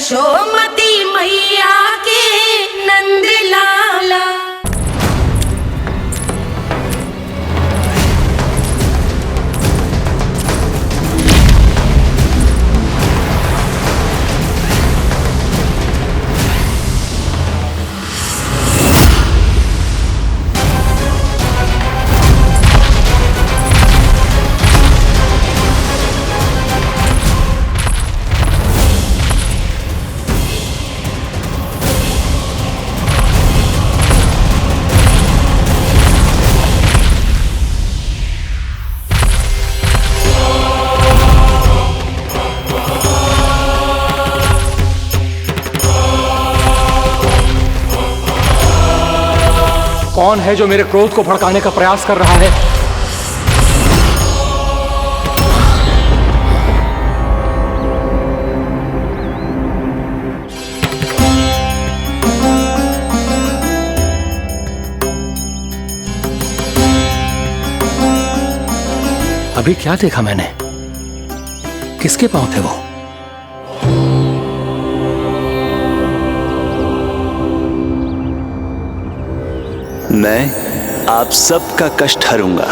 यशोमती मैया के नंद लाला। कौन है जो मेरे क्रोध को भड़काने का प्रयास कर रहा है? अभी क्या देखा मैंने? किसके पांव थे वो? मैं आप सबका कष्ट हरूंगा।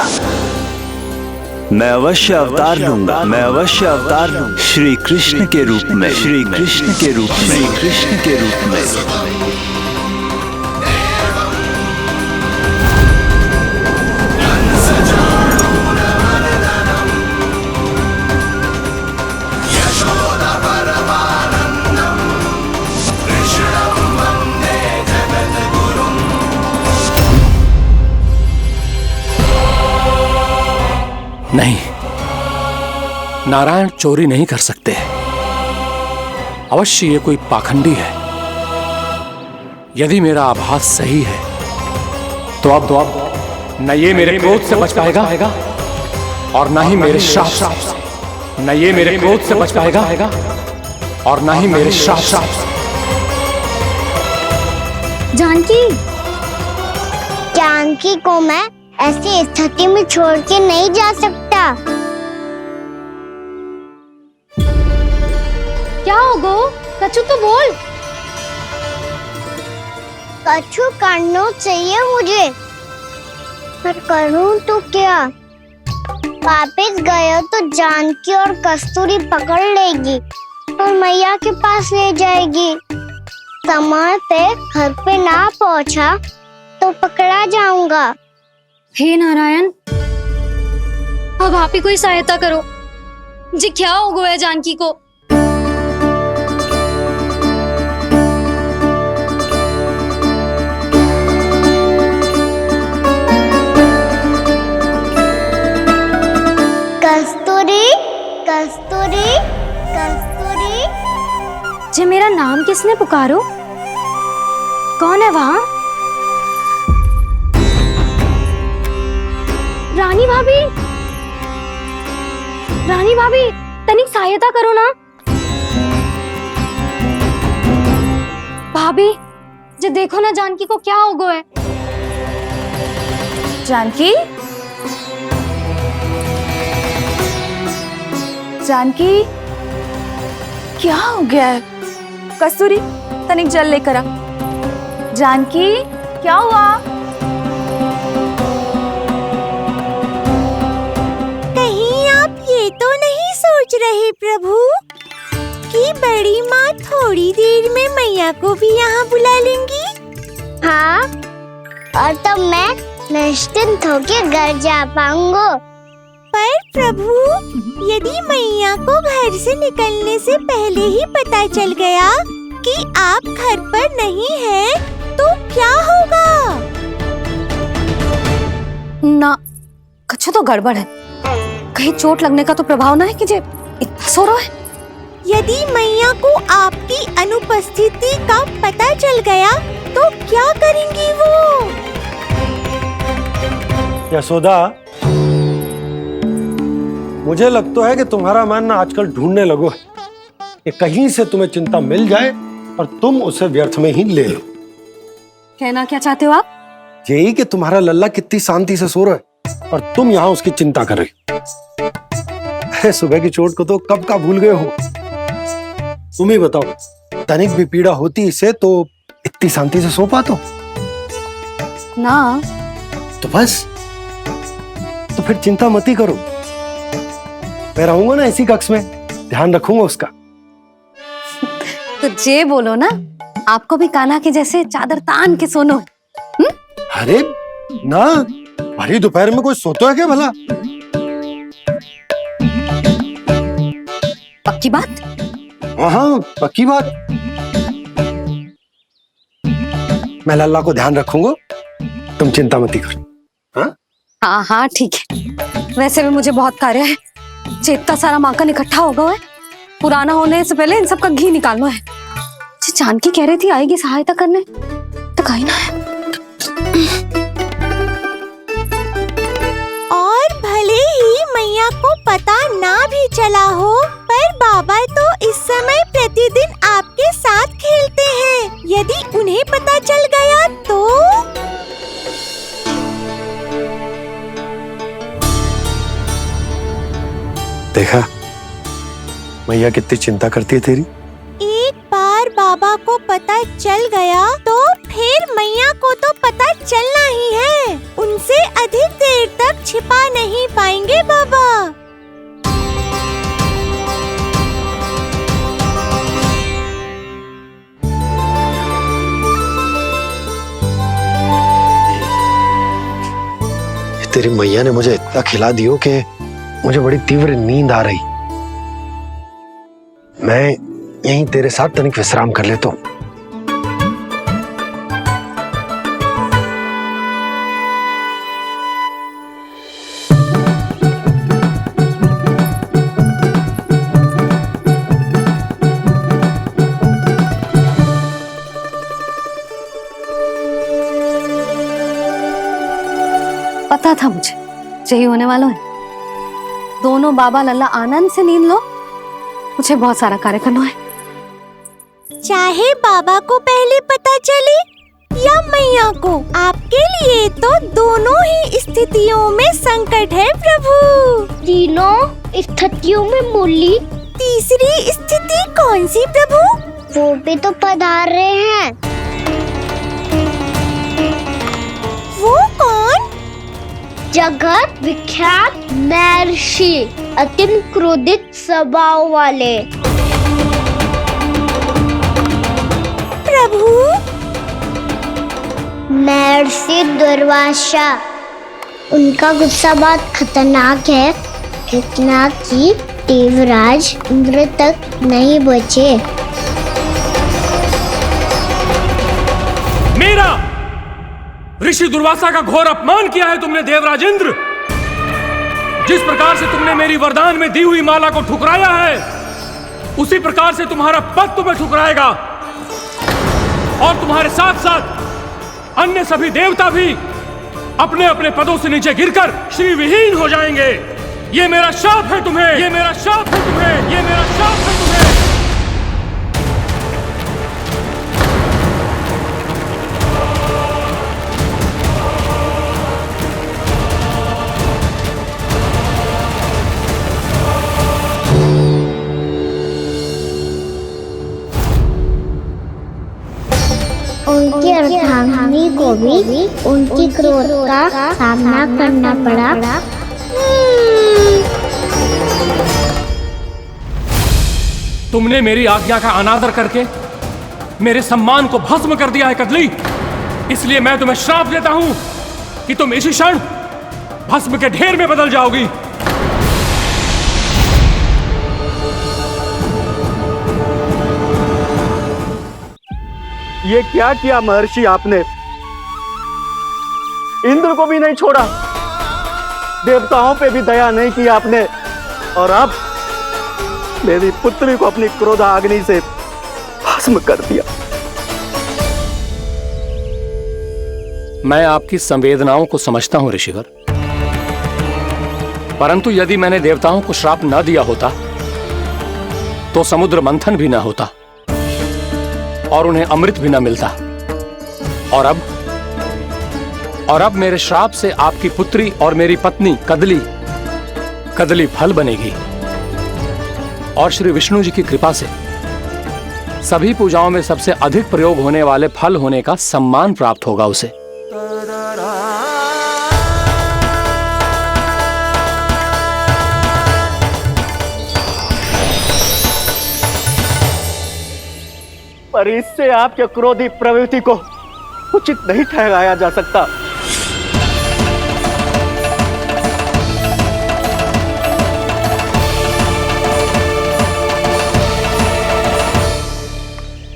मैं अवश्य अवतार लूंगा। मैं अवश्य अवतार लूंगा। श्री कृष्ण के रूप में। श्री कृष्ण के रूप में। श्री कृष्ण के रूप में। नहीं, नारायण चोरी नहीं कर सकते। अवश्य ये कोई पाखंडी है। यदि मेरा आभास सही है तो अब न ये मेरे क्रोध से बच पाएगा और न ही मेरे श्राप से। न ये मेरे क्रोध से बच पाएगा और न ही मेरे श्राप से। जानकी को मैं ऐसी स्थिति में छोड़ के नहीं जा सकता। क्या हो गो? कछु तो बोल। कछु करना चाहिए मुझे, पर करूं तो क्या? वापस गया तो जानकी और कस्तूरी पकड़ लेगी और मैया के पास ले जाएगी। समय पे घर पे ना पहुंचा तो पकड़ा जाऊंगा। हे नारायण, अब आप ही कोई सहायता करो। जी क्या हो गया जानकी को? कस्तूरी, कस्तूरी, कस्तूरी। जी मेरा नाम किसने पुकारो? कौन है वहाँ? रानी भाभी, रानी भाभी, तनिक सहायता करो ना। भाभी, जे देखो ना जानकी को क्या हो गया है। जानकी, जानकी, क्या हो गया है? कस्तूरी, तनिक जल लेकर आ। जानकी, क्या हुआ? तो नहीं सोच रहे प्रभु कि बड़ी माँ थोड़ी देर में मैया को भी यहाँ बुला लेंगी? हाँ, और तब मैं निश्चिंत होकर घर जा पाऊंगा। पर प्रभु, यदि मैया को घर से निकलने से पहले ही पता चल गया कि आप घर पर नहीं हैं, तो क्या होगा? ना, कुछ तो गड़बड़ है। कहीं चोट लगने का तो प्रभाव ना है कि जे इतना सो रहा है। यदि मैया को आपकी अनुपस्थिति का पता चल गया तो क्या करेंगी वो? यशोदा, मुझे लगता है कि तुम्हारा मन ना आजकल ढूंढने लगो है कि कहीं से तुम्हें चिंता मिल जाए और तुम उसे व्यर्थ में ही ले लो। कहना क्या चाहते हो आप? यही कि तुम्हारा लल्ला कितनी शांति से सो रहा है और तुम यहाँ उसकी चिंता कर रही। अरे सुबह की चोट को तो कब का भूल गए हो। तुम ही बताओ, तनिक भी पीड़ा होती इसे तो इतनी शांति से सो पाते हो? ना। तो बस, तो फिर चिंता मत ही करो, मैं रहूंगा ना इसी कक्ष में, ध्यान रखूंगा उसका। तो जे बोलो ना, आपको भी कान्हा के जैसे चादर तान के सोनो। अरे ना, भरी दोपहर में कोई सोता है क्या भला? पक्की बात? हाँ पक्की बात। मैं लल्ला को ध्यान रखूंगा, तुम चिंता मत ही करो। हाँ हाँ हाँ ठीक है। वैसे भी मुझे बहुत कार्य है, इतना सारा माखन इकट्ठा होगा है, पुराना होने से पहले इन सब का घी निकालना है। जानकी कह रही थी आएगी सहायता करने, तो कहीं ना है। और भले ही मैया को पता ना भी चला हो, पर बाबा तो इस समय प्रतिदिन आपके साथ खेलते हैं। यदि उन्हें पता चल गया तो? देखा मैया कितनी चिंता करती है तेरी। एक बार बाबा को पता चल गया तो फिर मैया को तो पता चलना ही है। उनसे अधिक देर तक छिपा नहीं पाएंगे बाबा। तेरी मैया ने मुझे इतना खिला दियो कि मुझे बड़ी तीव्र नींद आ रही। मैं यहीं तेरे साथ तनिक विश्राम कर लेता हूँ। पता था मुझे यही होने वाला है। दोनों बाबा लल्ला आनंद से नींद लो, मुझे बहुत सारा कार्य करना है। चाहे बाबा को पहले पता चले या मैया को, आपके लिए तो दोनों ही स्थितियों में संकट है प्रभु। तीनों स्थितियों में मुरली, तीसरी स्थिति कौन सी प्रभु? वो भी तो पधार रहे हैं। वो कौन? जगत विख्यात महर्षि, अति क्रोधित स्वभाव वाले। प्रभु महर्षि दुर्वासा। उनका गुस्सा बहुत खतरनाक है, इतना कि देवराज इंद्र तक नहीं बचे। मेरा ऋषि दुर्वासा का घोर अपमान किया है तुमने देवराज इंद्र। जिस प्रकार से तुमने मेरी वरदान में दी हुई माला को ठुकराया है, उसी प्रकार से तुम्हारा पद तुम्हें ठुकराएगा, और तुम्हारे साथ साथ अन्य सभी देवता भी अपने अपने पदों से नीचे गिरकर श्री विहीन हो जाएंगे। ये मेरा शाप है तुम्हें, ये मेरा शाप है तुम्हें, ये मेरा शाप है तुम्हें। उनकी अर्धांगिनी को भी उनकी क्रोध का सामना करना पड़ा। तुमने मेरी आज्ञा का अनादर करके मेरे सम्मान को भस्म कर दिया है कदली। इसलिए मैं तुम्हें श्राप देता हूं कि तुम इसी क्षण भस्म के ढेर में बदल जाओगी। ये क्या किया महर्षि आपने? इंद्र को भी नहीं छोड़ा, देवताओं पे भी दया नहीं की आपने, और अब मेरी पुत्री को अपनी क्रोधाग्नि से भस्म कर दिया। मैं आपकी संवेदनाओं को समझता हूं ऋषिवर, परंतु यदि मैंने देवताओं को श्राप न दिया होता तो समुद्र मंथन भी न होता और उन्हें अमृत भी न मिलता। और अब मेरे श्राप से आपकी पुत्री और मेरी पत्नी कदली फल बनेगी, और श्री विष्णु जी की कृपा से सभी पूजाओं में सबसे अधिक प्रयोग होने वाले फल होने का सम्मान प्राप्त होगा उसे। पर इससे आपके क्रोधी प्रवृत्ति को उचित नहीं ठहराया जा सकता।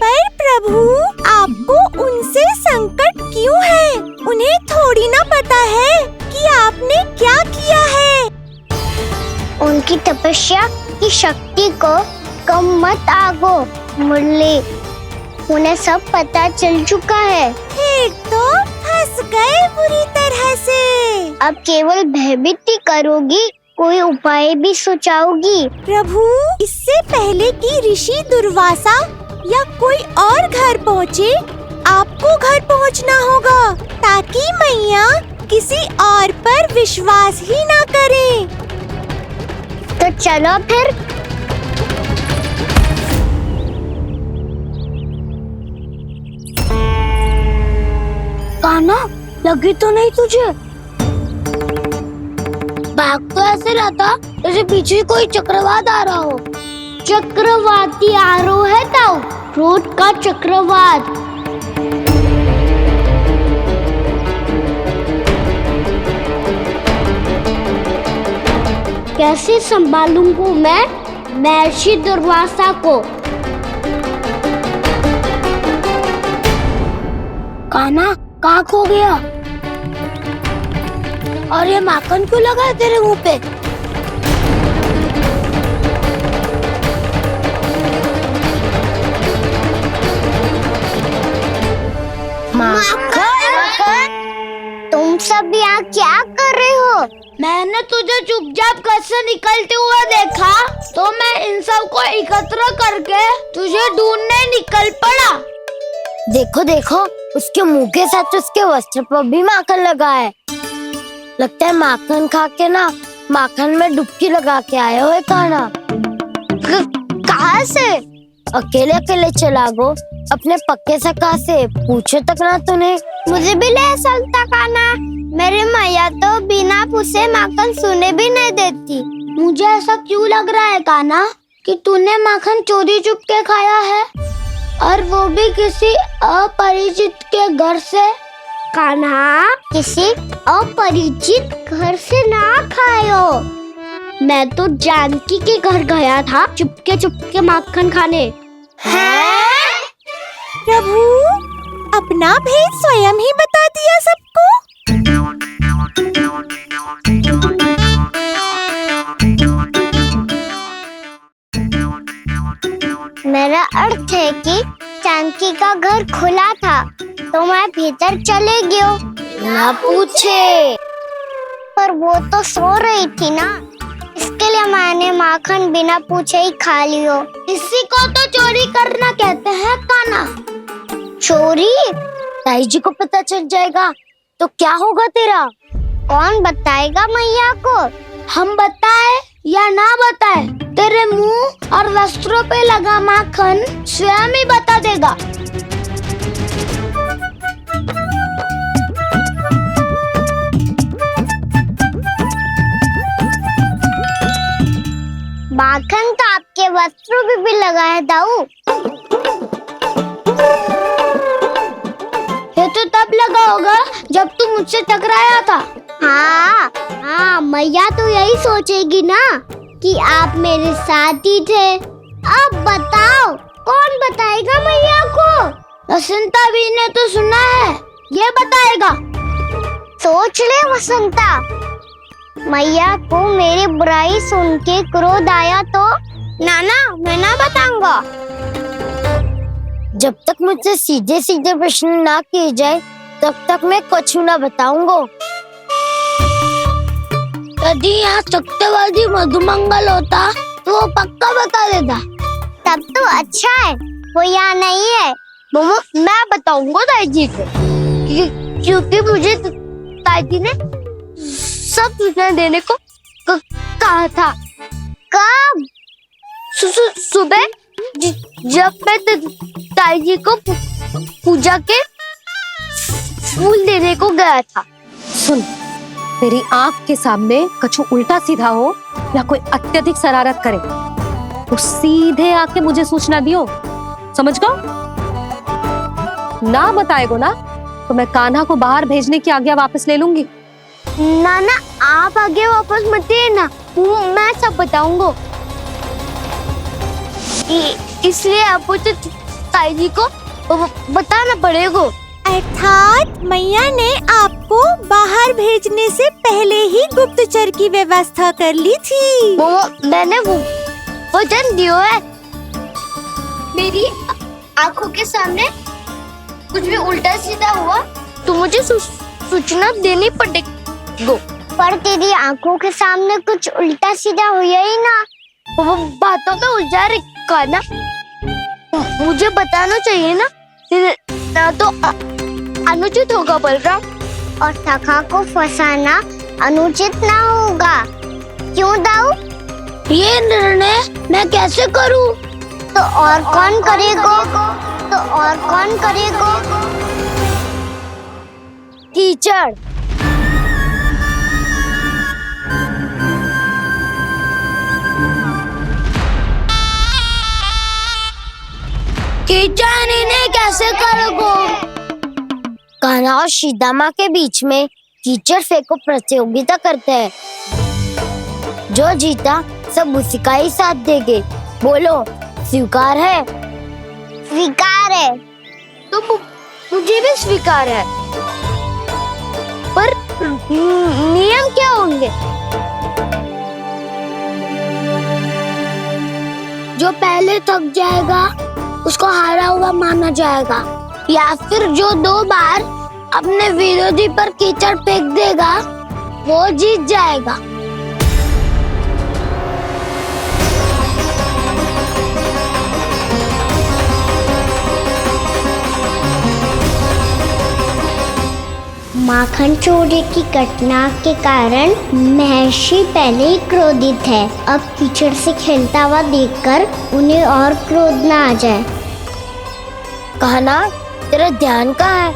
पर प्रभु, आपको उनसे संकट क्यों है? उन्हें थोड़ी ना पता है कि आपने क्या किया है। उनकी तपस्या की शक्ति को कम मत आगो मुरली, उन्हें सब पता चल चुका है। फिर तो फंस गए बुरी तरह से। अब केवल भयभीत ही करोगी, कोई उपाय भी सुझाओगी? प्रभु, इससे पहले कि ऋषि दुर्वासा या कोई और घर पहुँचे, आपको घर पहुँचना होगा ताकि मैया किसी और पर विश्वास ही ना करे। तो चलो फिर। कान्हा, लगी तो नहीं तुझे? भाग तो ऐसे रहा था जैसे पीछे कोई चक्रवात आ रहा हो। चक्रवाती आरोह है ताऊ, क्रोध का चक्रवात। कैसे संभालूंगा मैं महर्षि दुर्वासा को? कान्हा, कहाँ खो गया? और ये माखन क्यों लगा है तेरे मुंह पे? माखन, तुम सब यहाँ क्या कर रहे हो? मैंने तुझे चुपचाप घर से निकलते हुए देखा तो मैं इन सब को एकत्र करके तुझे ढूंढने निकल पड़ा। देखो देखो, उसके मुंह के साथ उसके वस्त्र पर भी माखन लगा है। लगता है माखन खा के ना माखन में डुबकी लगा के आए हुए कान्हा। कहाँ से? अकेले अकेले चला गो अपने पक्के सखा से, पूछो तक ना तूने। मुझे भी ले चलता कान्हा, मेरी मैया तो बिना पूछे माखन सुने भी नहीं देती। मुझे ऐसा क्यों लग रहा है कान्हा कि तूने माखन चोरी चुप के खाया है, और वो भी किसी अपरिचित के घर से? कान्हा, किसी अपरिचित घर से ना खायो। मैं तो जानकी के घर गया था चुपके माखन खाने। हैं? प्रभु, अपना भेद स्वयं ही बता दिया सबको। मेरा अर्थ है कि जानकी का घर खुला था तो मैं भीतर चले गयो। ना पूछे। पर वो तो सो रही थी ना, इसके लिए मैंने माखन बिना पूछे ही खा लियो। इसी को तो चोरी करना कहते हैं कान्हा। चोरी? ताई जी को पता चल जाएगा तो क्या होगा तेरा? कौन बताएगा मैया को? हम बताए या ना बताए, तेरे मुंह और वस्त्रों पे लगा माखन स्वयं ही बता देगा। माखन तो आपके वस्त्रों पे भी लगा है दाऊ। ये तो तब लगा होगा जब तू मुझसे टकराया था। हाँ, मैया तो यही सोचेगी ना कि आप मेरे साथ ही थे। अब बताओ, कौन बताएगा मैया को? वसंता भी ने तो सुना है, ये बताएगा। सोच ले वसंता, मैया को मेरी बुराई सुन के क्रोध आया तो? नाना, मैं ना बताऊंगा। जब तक मुझसे सीधे सीधे प्रश्न ना किए जाए तब तक मैं कुछ ना बताऊंगा। यदि यहाँ सत्यवादी मधुमंगल होता तो वो पक्का बता देता। तब तो अच्छा है वो यहाँ नहीं है। मम्मा, मैं बताऊंगा ताई जी को, क्योंकि मुझे ताई जी ने सब सूचना देने को कहा था। कब? सुबह जब मैं ताई जी को पूजा के फूल देने को गया था। सुन, तेरी आंख के सामने कछु उल्टा सीधा हो या कोई अत्यधिक शरारत करे तो सीधे आके मुझे सूचना दियो, समझ गो? ना बताएगो ना तो मैं कान्हा को बाहर भेजने की आज्ञा वापस ले लूंगी। नाना आप आगे वापस मत ना, मैं सब बताऊंगा। इसलिए आपको तो ताई जी को बताना पड़ेगा। अर्थात मैया ने आपको बाहर भेजने से पहले ही गुप्तचर की व्यवस्था कर ली थी। वो मैंने वो वचन दिया है। मेरी आंखों के सामने कुछ भी उल्टा सीधा हुआ तो मुझे सूचना देनी पड़ेगी। पर तेरी आंखों के सामने कुछ उल्टा सीधा हुआ ही ना। वो बातों में उलझा रखा ना, मुझे बताना चाहिए ना तो अनुचित होगा बलराम। और सखा को फंसाना अनुचित ना होगा, क्यों दाऊ? ये निर्णय मैं कैसे करूं? तो और कौन करेगा? कीचड़। कीचड़ इन्हें कैसे करोगे? कान्हा और सीता माँ के बीच में कीचड़ फेंको प्रतियोगिता करते हैं। जो जीता सब उसी का ही साथ देंगे। बोलो स्वीकार है? स्वीकार है। तो मुझे भी स्वीकार है, पर नियम क्या होंगे? जो पहले थक जाएगा उसको हारा हुआ माना जाएगा, या फिर जो 2 बार अपने विरोधी पर कीचड़ फेंक देगा वो जीत जाएगा। माखन चोरी की घटना के कारण महर्षि पहले ही क्रोधित है। अब कीचड़ से खेलता हुआ देखकर उन्हें और क्रोध ना आ जाए। कान्हा तेरा ध्यान कहाँ है?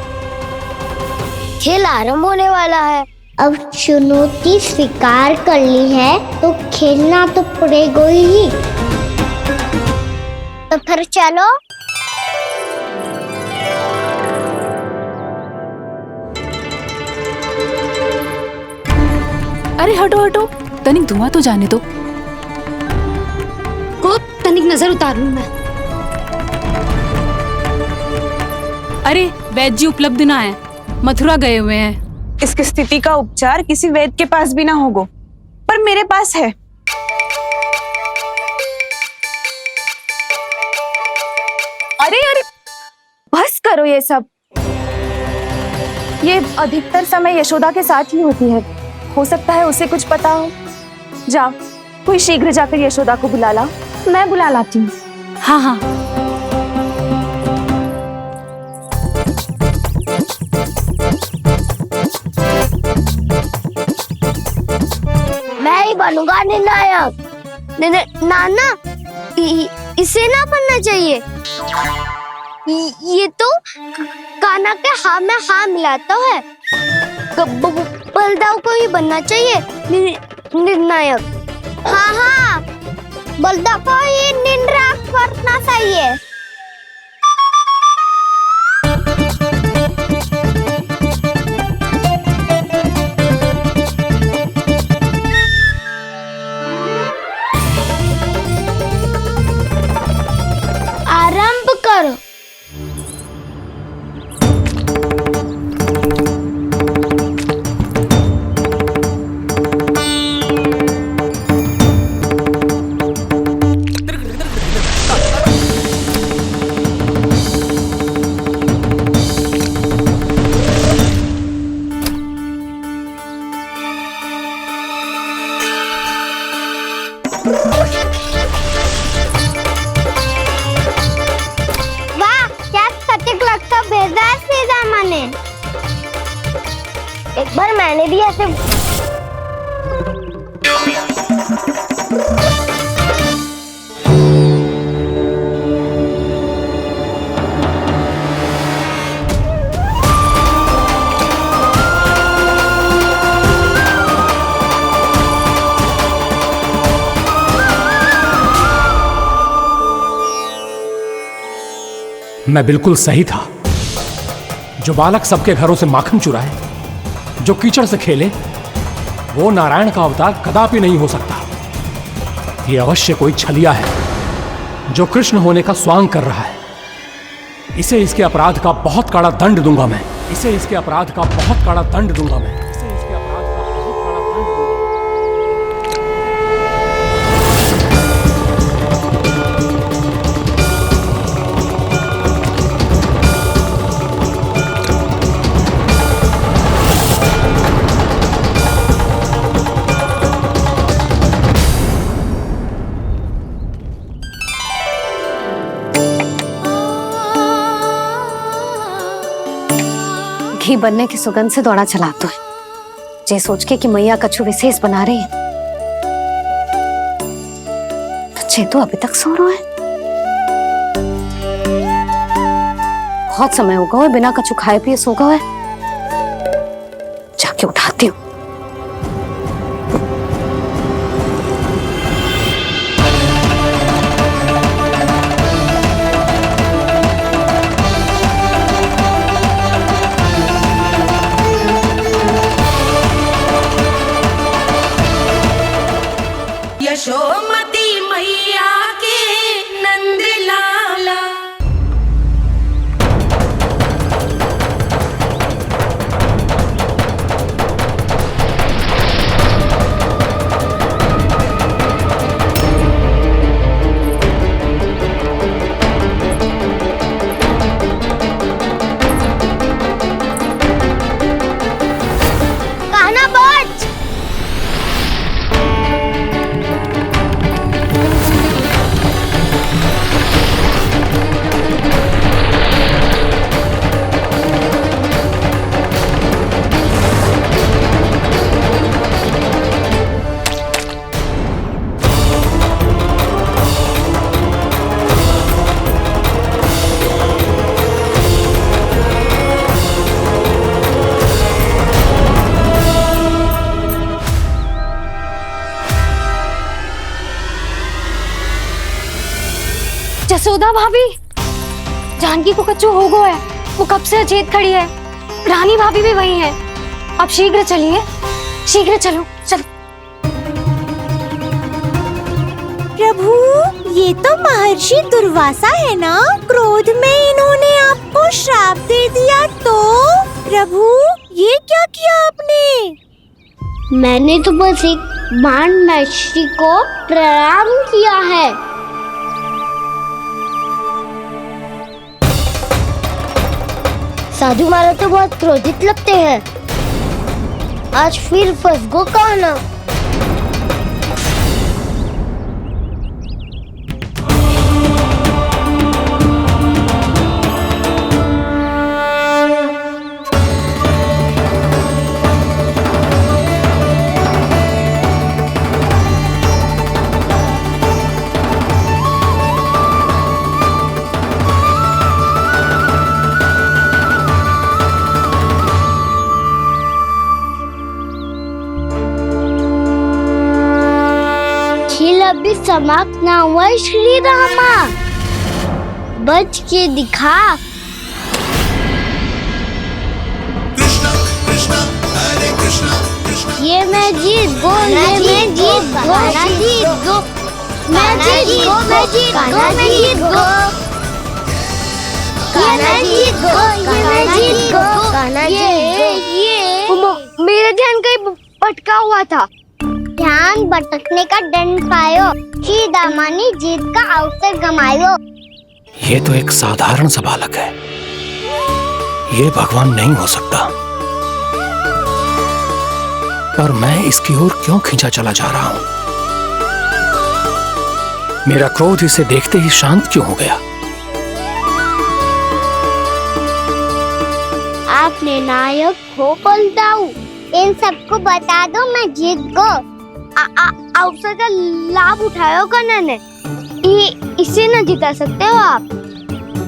खेल आरंभ होने वाला है। अब चुनौती स्वीकार कर ली है तो खेलना तो पड़ेगा ही। तो फिर चलो। अरे हटो हटो, तनिक धुआं तो जाने दो। को तनिक नजर उतार लूं मैं। अरे वैद्य जी उपलब्ध ना है, मथुरा गए हुए हैं। इसकी स्थिति का उपचार किसी वैद्य के पास भी ना होगा, पर मेरे पास है। अरे अरे बस करो ये सब। ये अधिकतर समय यशोदा के साथ ही होती है। हो सकता है उसे कुछ पता हो। जा, कोई शीघ्र जाकर यशोदा को बुला ला। मैं बुला लाती हूँ। हाँ हाँ। मैं ही बनूंगा निर्णायक। नाना इसे ना बनना चाहिए। ये तो कान्हा के हाँ में हाँ मिलाता है। बलदाव को ही बनना चाहिए निर्णायक। हाँ, बलदाव को ही निर्णायक करना चाहिए। आरंभ करो। एक बार मैंने भी ऐसे मैं बिल्कुल सही था। जो बालक सबके घरों से माखन चुराए, जो कीचड़ से खेले, वो नारायण का अवतार कदापि नहीं हो सकता। ये अवश्य कोई छलिया है जो कृष्ण होने का स्वांग कर रहा है। इसे इसके अपराध का बहुत कड़ा दंड दूंगा मैं। इसे इसके अपराध का बहुत कड़ा दंड दूंगा मैं। इसे इसके अपराध का बहुत कड़ा दंड दूंगा। घी बनने की सुगंध से दौड़ा चला तो है, जे सोच के कि मैया कछु विशेष बना रही है, तो चे तो अभी तक सो रहा है। बहुत समय हो गया है, बिना कछु खाए पिए सो गया है। जाके उठाती हूँ। यशोमती मैया के नंद लाला। कान्हा बच। जसोदा भाभी, जानकी को कच्चू हो गया है। वो कब से अचेत खड़ी है। रानी भाभी भी वही है। आप शीघ्र चलिए, शीघ्र चलो चलो। प्रभु, ये तो महर्षि दुर्वासा है ना? क्रोध में इन्होंने आपको श्राप दे दिया तो? प्रभु, ये क्या किया आपने? मैंने तो बस एक बाण महर्षि को प्रणाम किया है। साधु महाराज तो बहुत क्रोधित लगते हैं। आज फिर फंस गो कान्हा। खेल अभी समाप्त ना हुआ है श्री रामा। बच के दिखा। ये मैं जीत गो, ये मैं जीत गो, मैं जीत गो, मैं जीत गो, मैं जीत गो, मैं जीत गो, ये मैं जीत गो, ये मैं जीत गो, ये मेरा ध्यान कहीं भटका हुआ था। ध्यान भटकने का दंड पायो, श्री दामानी जीत का अवसर गमायो। ये तो एक साधारण सा बालक है, ये भगवान नहीं हो सकता। पर मैं इसकी ओर क्यों खींचा चला जा रहा हूं? मेरा क्रोध इसे देखते ही शांत क्यों हो गया? आपने नायक हो पलटाऊ। इन सबको बता दो मैं जीत गो। अवसर का लाभ उठायो कन्हा ने। इसे न जिता सकते हो आप।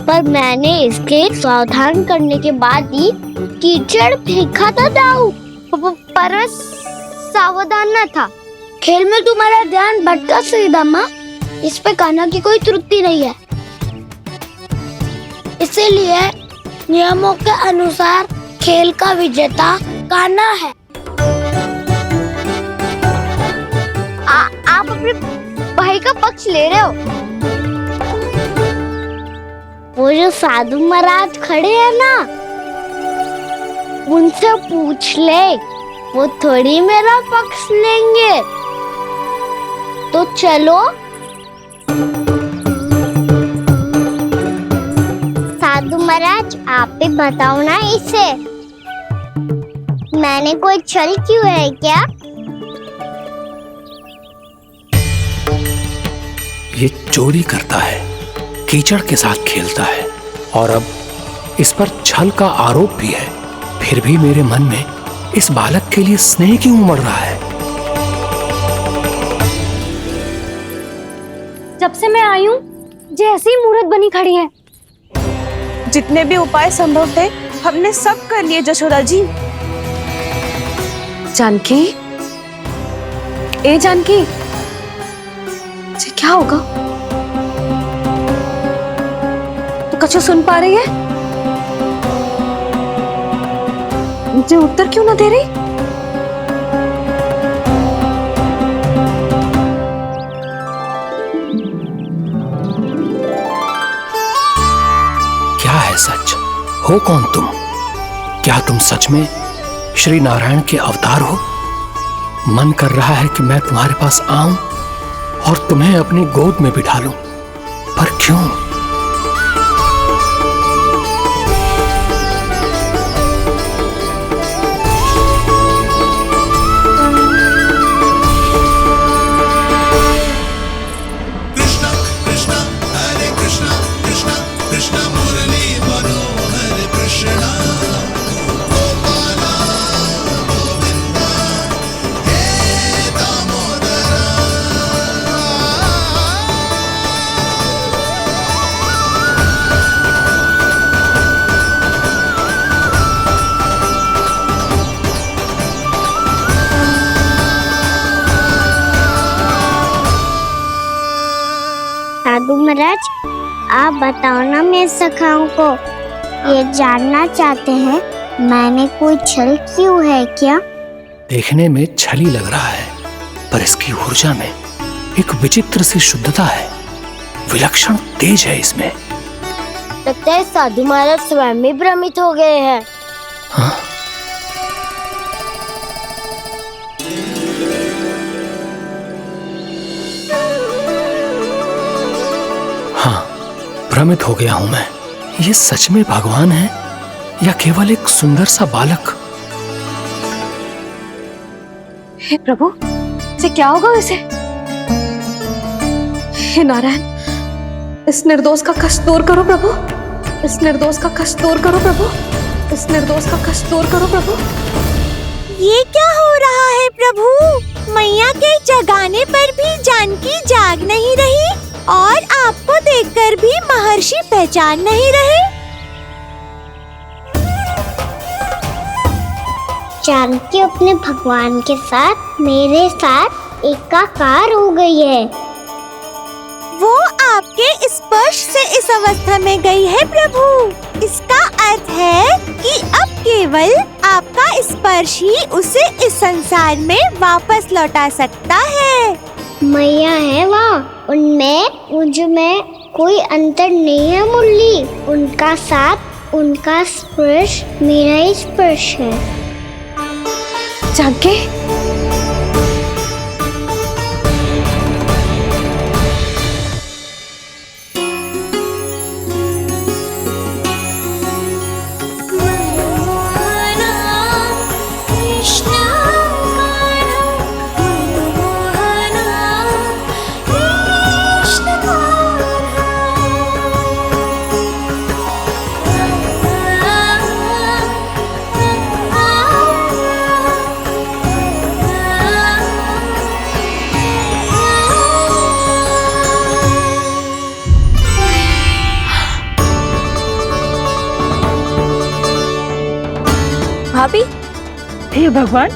पर मैंने इसके सावधान करने के बाद ही कीचड़ फेंका था दाऊ। पर सावधान न था। खेल में तुम्हारा ध्यान भटका श्रीदामा। इस पे कान्हा की कोई त्रुटि नहीं है। इसीलिए नियमों के अनुसार खेल का विजेता कान्हा है। आप अपने भाई का पक्ष ले रहे हो? वो जो साधु महाराज खड़े हैं ना, उनसे पूछ ले, वो थोड़ी मेरा पक्ष लेंगे। तो चलो। साधु महाराज, आप भी बताओ ना इसे, मैंने कोई छल क्यों है क्या? ये चोरी करता है, कीचड़ के साथ खेलता है और अब इस पर छल का आरोप भी है। फिर भी मेरे मन में इस बालक के लिए स्नेह क्यों उमड़ रहा है? जब से मैं आई हूँ जैसी मूर्त बनी खड़ी है। जितने भी उपाय संभव थे हमने सब कर लिए जशोदा जी। जानकी, ए जानकी, ये क्या होगा? तो कछु सुन पा रही है? मुझे उत्तर क्यों ना दे रही? क्या है सच? हो कौन तुम? क्या तुम सच में श्री नारायण के अवतार हो? मन कर रहा है कि मैं तुम्हारे पास आऊं और तुम्हें अपनी गोद में बिठा लूं, पर क्यों? साधु महाराज, आप बताओ ना मेरे सखाओं को, ये जानना चाहते हैं मैंने कोई छल क्यों है क्या? देखने में छली लग रहा है, पर इसकी ऊर्जा में एक विचित्र सी शुद्धता है, विलक्षण तेज है इसमें। लगता है साधु महाराज स्वयं ही भ्रमित हो गए हैं। हाँ? हाँ, भ्रमित हो गया हूं मैं। ये सच में भगवान है या केवल एक सुंदर सा बालक? हे प्रभु, इसे क्या होगा इसे? हे नारायण, इस निर्दोष का कष्ट दूर करो प्रभु, इस निर्दोष का कष्ट दूर करो प्रभु, इस निर्दोष का कष्ट दूर करो प्रभु। ये क्या हो रहा है प्रभु? मैया के जगाने पर भी जानकी जाग नहीं रही और आपको देखकर भी महर्षि पहचान नहीं रहे। जानकी अपने भगवान के साथ मेरे साथ एकाकार हो गई है। वो आपके स्पर्श से इस अवस्था में गई है प्रभु। इसका अर्थ है कि अब केवल आपका स्पर्श ही उसे इस संसार में वापस लौटा सकता है। मैया है वहाँ, उनमें मुझ में कोई अंतर नहीं है मुरली। उनका साथ, उनका स्पर्श मेरा ही स्पर्श है। जानकी, भाभी, हे भगवान,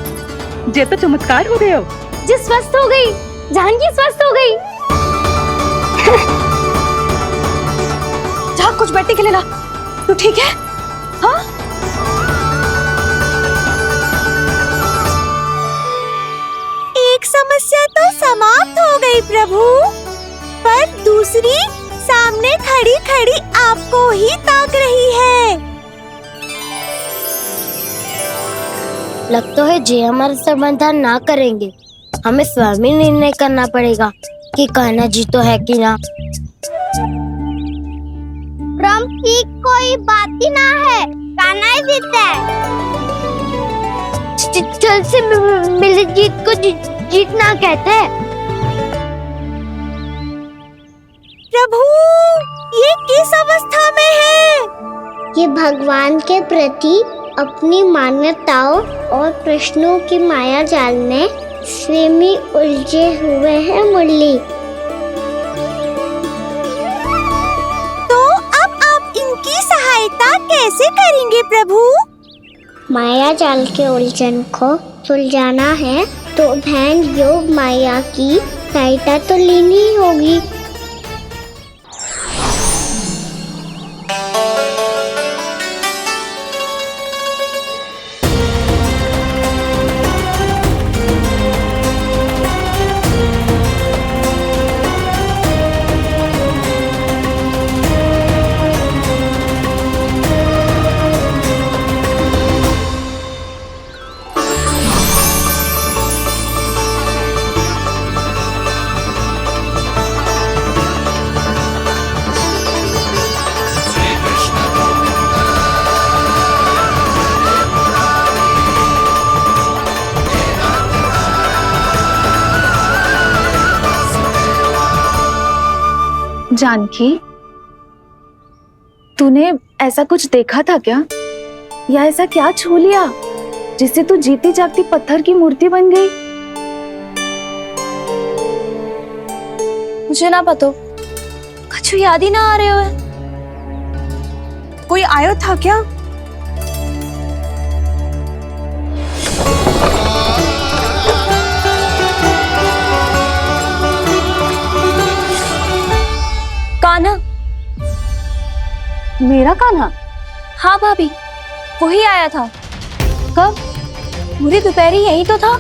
ये तो चमत्कार हो गए हो। जी स्वस्थ हो गई, जानकी स्वस्थ हो गई। जा कुछ बैठने के लिए ला, तू ठीक है? हाँ? एक समस्या तो समाप्त हो गई प्रभु, पर दूसरी सामने खड़ी खड़ी आपको ही ताक रही है। लगता है जी हमारा समाधान ना करेंगे, हमें स्वयं ही निर्णय करना पड़ेगा कि कान्हा जी तो है कि ना। की कोई बात ही ना है, कान्हा ही जीतता है। चल से मिली जीत को जीतना कहते हैं। प्रभु ये किस अवस्था में है? ये भगवान के प्रति अपनी मान्यताओं और प्रश्नों की माया जाल में स्वयं ही उलझे हुए हैं मुरली। तो अब आप इनकी सहायता कैसे करेंगे प्रभु? माया जाल के उलझन को सुलझाना है तो बहन योग माया की सहायता तो लेनी ही होगी। जानकी, तूने ऐसा कुछ देखा था क्या, या ऐसा क्या छू लिया जिससे तू जीती जागती पत्थर की मूर्ति बन गई? मुझे ना पता, कुछ याद ही ना आ रहे हो। कोई आयो था क्या? कान्हा, मेरा कान्हा? हाँ भाभी, वही आया था। कब? पूरी दोपहर यही तो था।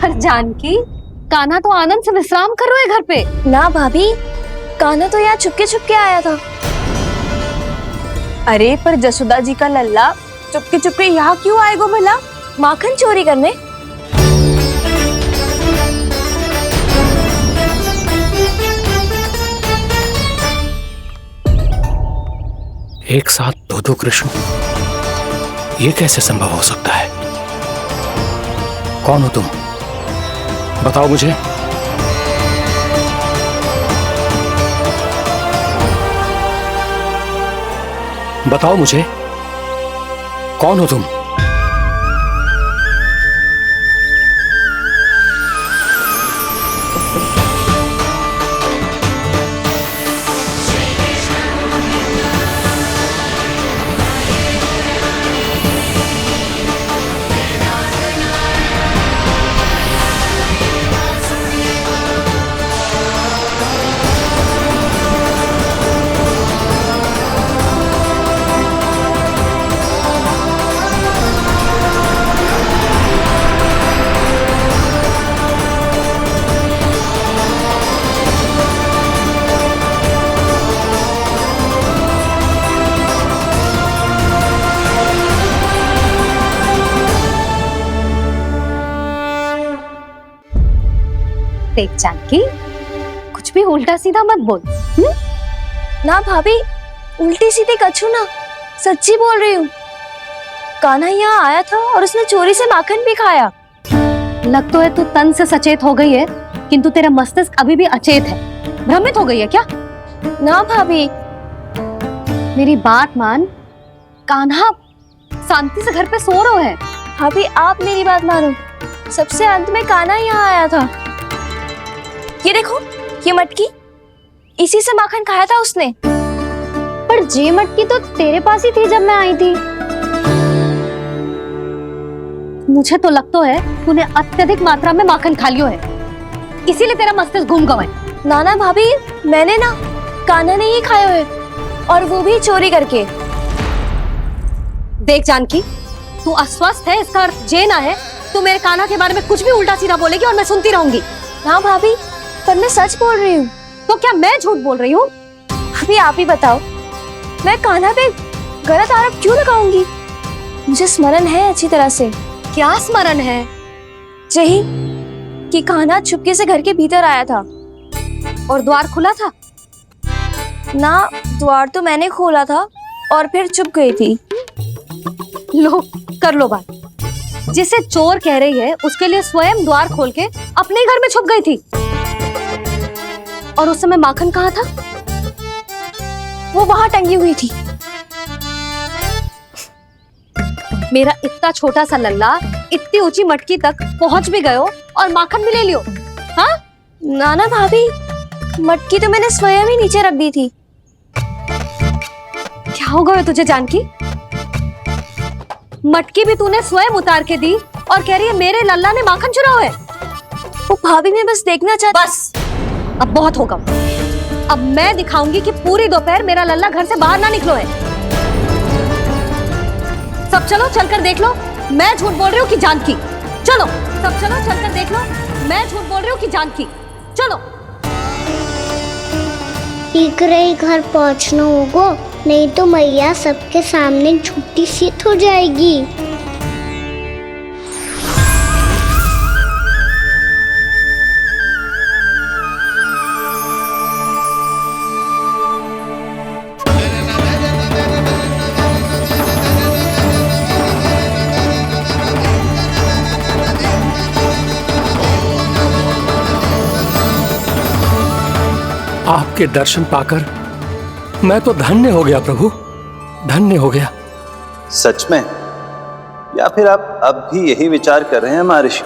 पर जानकी, कान्हा तो आनंद से विश्राम कर रहे घर पे। ना भाभी, कान्हा तो यहाँ छुपके आया था। अरे पर जसोदा जी का लल्ला चुपके यहाँ क्यों आएगा भला? माखन चोरी करने? एक साथ दो कृष्ण, ये कैसे संभव हो सकता है? कौन हो तुम? बताओ मुझे। बताओ मुझे, कौन हो तुम? देख जानकी, कुछ भी उल्टा सीधा मत बोल। ना भाभी, उल्टी सीधी कछू ना, सच्ची बोल रही हूँ। कान्हा यहाँ आया था और उसने चोरी से माखन भी खाया। लग तो है तू तन से सचेत हो गई है, किंतु तेरा मस्तिष्क अभी भी अचेत है। भ्रमित हो गई है क्या? ना भाभी, मेरी बात मान, कान्हा शांति से घर पे सो रहा है। भाभी आप मेरी बात मानो, सबसे अंत में कान्हा यहाँ आया था। ये देखो, ये मटकी, इसी से माखन खाया था उसने। पर जे मटकी तो तेरे पास ही थी जब मैं आई थी। मुझे तो लगता है तूने अत्यधिक मात्रा में माखन खा लियो है, इसीलिए तेरा मस्तिष्क घूम गया है। नाना भाभी, मैंने ना कान्हा ने ही खाए हुए, और वो भी चोरी करके। देख जानकी, तू अस्वस्थ है इसका अर्थ ये ना है तू मेरे कान्हा के बारे में कुछ भी उल्टा सीधा बोलेगी और मैं सुनती रहूंगी। हाँ भाभी, पर मैं सच बोल रही हूँ। तो क्या मैं झूठ बोल रही हूँ? अभी आप ही बताओ, मैं कान्हा पे गलत आरोप क्यों लगाऊंगी? मुझे स्मरण है अच्छी तरह से। क्या स्मरण है? यही कि कान्हा चुपके से घर के भीतर आया था। और द्वार खुला था? ना, द्वार तो मैंने खोला था और फिर चुप गई थी। लो, कर लो बात। जिसे चोर कह रही है उसके लिए स्वयं द्वार खोल के अपने घर में छुप गई थी। और उस समय माखन कहाँ था? वो वहां टंगी हुई थी। मेरा इतना छोटा सा लल्ला इतनी ऊंची मटकी तक पहुंच भी गयो और माखन भी ले लियो। हाँ? नाना भाभी, मटकी तो मैंने स्वयं ही नीचे रख दी थी। क्या हो गया तुझे जानकी? मटकी भी तूने स्वयं उतार के दी और कह रही है मेरे लल्ला ने माखन चुराया है। वो भाभी, मैं बस देखना चाहती। बस, अब बहुत होगा। अब मैं दिखाऊंगी कि पूरी दोपहर मेरा लल्ला घर से बाहर ना निकलो है। सब चलो, चलकर देख लो मैं झूठ बोल रही हूँ कि जानकी। चलो सब चलो, चलकर देख लो मैं झूठ बोल रही हूँ कि जानकी। चलो। शीघ्र ही घर पहुंचना होगा, नहीं तो मैया सबके सामने झूठी सिद्ध हो जाएगी। आपके दर्शन पाकर मैं तो धन्य हो गया प्रभु, धन्य हो गया। सच में? या फिर आप अब भी यही विचार कर रहे हैं महर्षि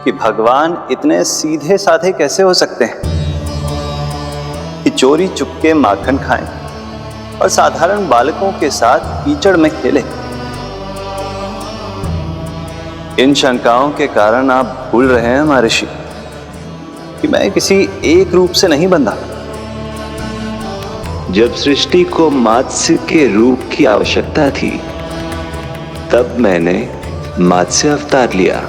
कि भगवान इतने सीधे साधे कैसे हो सकते हैं कि चोरी चुपके माखन खाएं और साधारण बालकों के साथ कीचड़ में खेलें? इन शंकाओं के कारण आप भूल रहे हैं महर्षि कि मैं किसी एक रूप से नहीं बंधा। जब सृष्टि को मत्स्य के रूप की आवश्यकता थी तब मैंने मत्स्य अवतार लिया।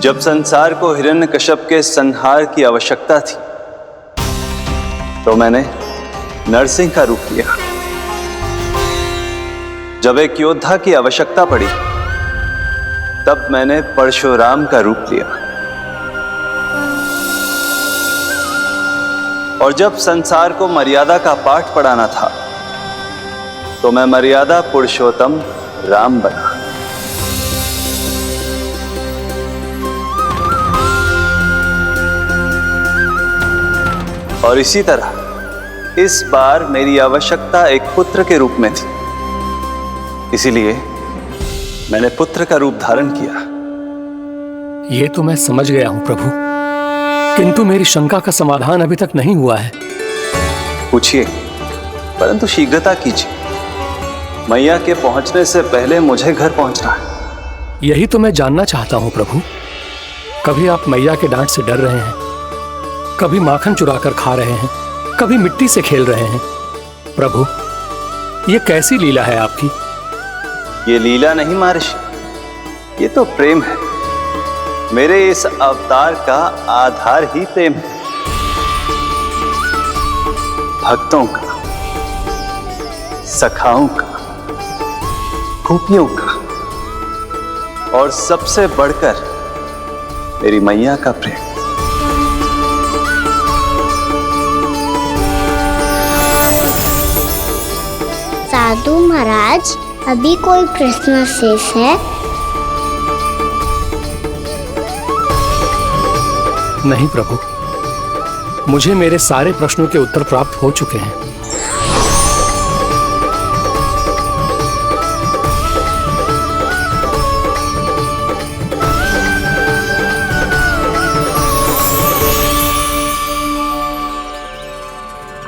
जब संसार को हिरण्यकश्यप के संहार की आवश्यकता थी तो मैंने नरसिंह का रूप लिया। जब एक योद्धा की आवश्यकता पड़ी तब मैंने परशुराम का रूप लिया। और जब संसार को मर्यादा का पाठ पढ़ाना था तो मैं मर्यादा पुरुषोत्तम राम बना। और इसी तरह इस बार मेरी आवश्यकता एक पुत्र के रूप में थी, इसीलिए मैंने पुत्र का रूप धारण किया। ये तो मैं समझ गया हूं प्रभु, किंतु मेरी शंका का समाधान अभी तक नहीं हुआ है। पूछिए, परंतु शीघ्रता कीजिए। मैया के पहुंचने से पहले मुझे घर पहुंचना है। यही तो मैं जानना चाहता हूं प्रभु। कभी आप मैया के डांट से डर रहे हैं, कभी माखन चुराकर खा रहे हैं, कभी मिट्टी से खेल रहे हैं। प्रभु, ये कैसी लीला है आपकी? ये लीला नहीं महर्षि, ये तो प्रेम है। मेरे इस अवतार का आधार ही प्रेम है। भक्तों का, सखाओं का, गोपियों का और सबसे बढ़कर मेरी मैया का प्रेम। साधु महाराज, अभी कोई प्रश्न शेष है? नहीं प्रभु, मुझे मेरे सारे प्रश्नों के उत्तर प्राप्त हो चुके हैं।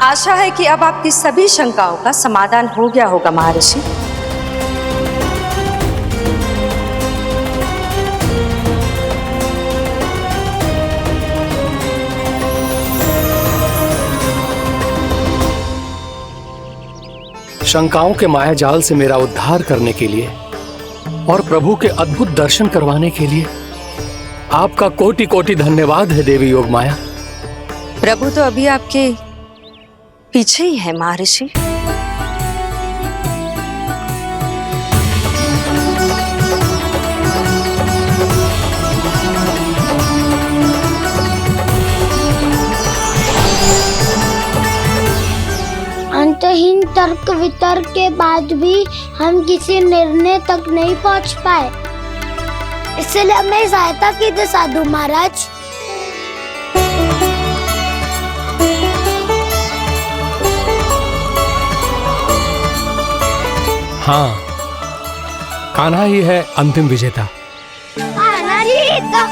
आशा है कि अब आपकी सभी शंकाओं का समाधान हो गया होगा महर्षि। शंकाओं के माया जाल से मेरा उद्धार करने के लिए और प्रभु के अद्भुत दर्शन करवाने के लिए आपका कोटि कोटि धन्यवाद है देवी योगमाया। प्रभु तो अभी आपके पीछे ही है महर्षि। अंतहीन तर्क वितर्क के बाद भी हम किसी निर्णय तक नहीं पहुंच पाए, इसलिए हमें सहायता कीजिए साधु महाराज। हाँ, कान्हा ही है अंतिम विजेता। आना जीत गो,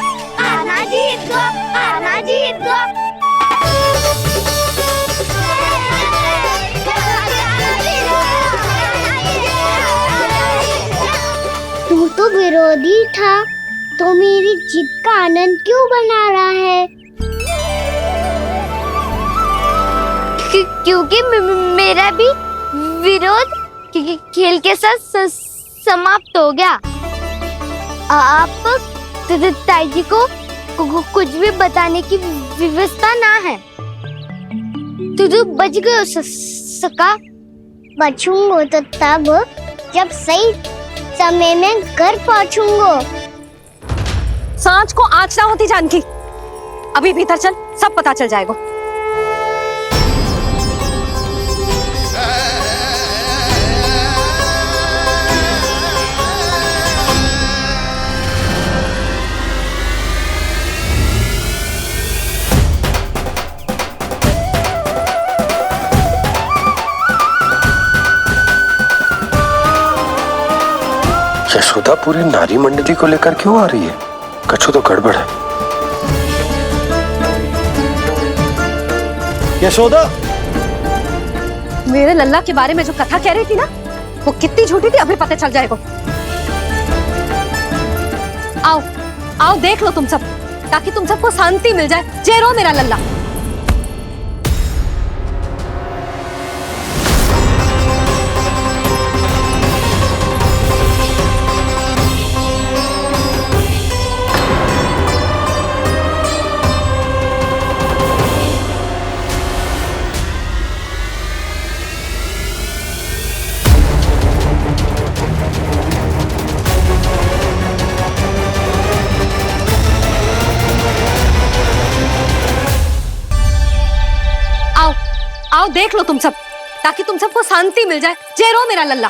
आना जीत गो, आना जीत गो। तू तो विरोधी था, तो मेरी जीत का आनंद क्यों बना रहा है? क्योंकि मेरा भी विरोध खेल के साथ समाप्त हो गया। आप ताई जी को कुछ भी बताने की व्यवस्था ना है। तू बच गए सका। बचूंगो तो तब जब सही समय में घर पहुंचूंगो। सांच को आँच ना होती जानकी। अभी भीतर चल, सब पता चल जाएगा। यशोदा पूरी नारी मंडली को लेकर क्यों आ रही है? कछु तो गड़बड़ है। यशोदा, मेरे लल्ला के बारे में जो कथा कह रही थी ना, वो कितनी झूठी थी अभी पता चल जाएगा। आओ आओ देख लो तुम सब, ताकि तुम सबको शांति मिल जाए। जय रो मेरा लल्ला। आओ देख लो तुम सब, ताकि तुम सबको शांति मिल जाए। जय रो मेरा लल्ला।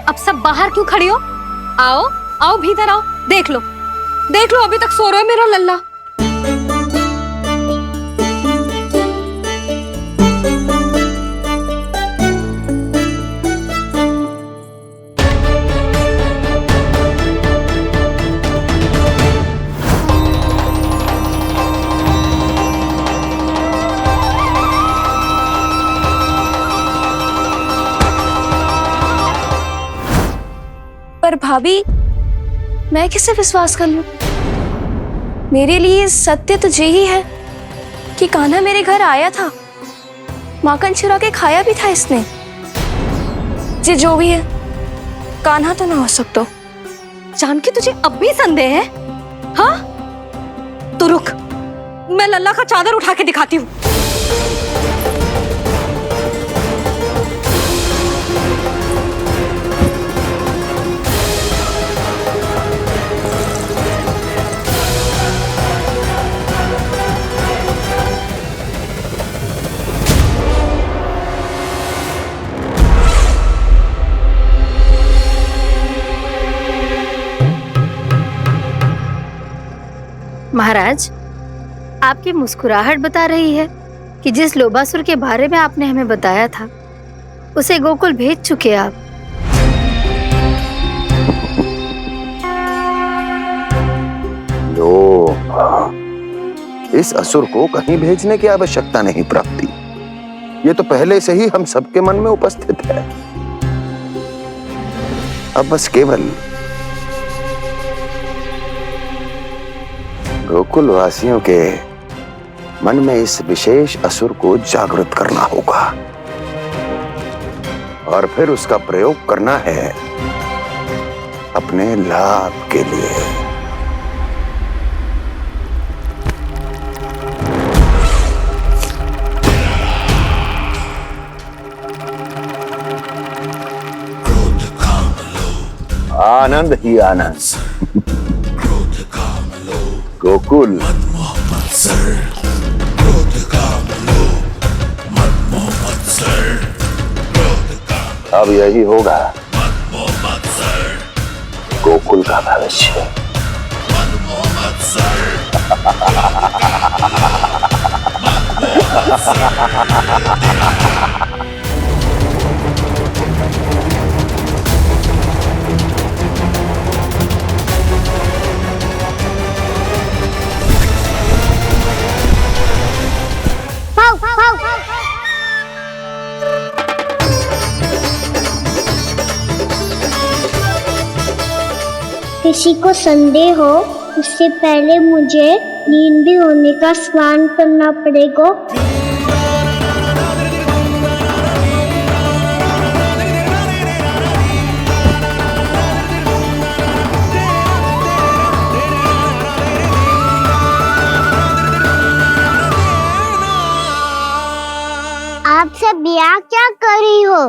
अब सब बाहर क्यों खड़ी हो? आओ आओ भीतर आओ, देख लो अभी तक सो रहा है मेरा लल्ला। पर भाभी, मैं किसे विश्वास कर लूं? मेरे लिए सत्य तो यही है कि कान्हा मेरे घर आया था, माखन चुरा के खाया भी था इसने। जे जो भी है, कान्हा तो ना हो सकता। जानकी, तुझे अब भी संदेह है? हाँ तो रुक, मैं लल्ला का चादर उठा के दिखाती हूँ। महाराज, आपकी मुस्कुराहट बता रही है कि जिस लोभासुर के बारे में आपने हमें बताया था, उसे गोकुल भेज चुके आप। लो, इस असुर को कहीं भेजने की आवश्यकता नहीं प्राप्ति। ये तो पहले से ही हम सबके मन में उपस्थित है। अब बस केवल गोकुल वासियों के मन में इस विशेष असुर को जागृत करना होगा और फिर उसका प्रयोग करना है अपने लाभ के लिए। आनंद ही आनंद। गोकुल अब यही होगा गोकुल का भविष्य। किसी को संदेह हो उससे पहले मुझे नींद भी होने का स्नान करना पड़ेगा। आप सब यहाँ क्या कर रही हो?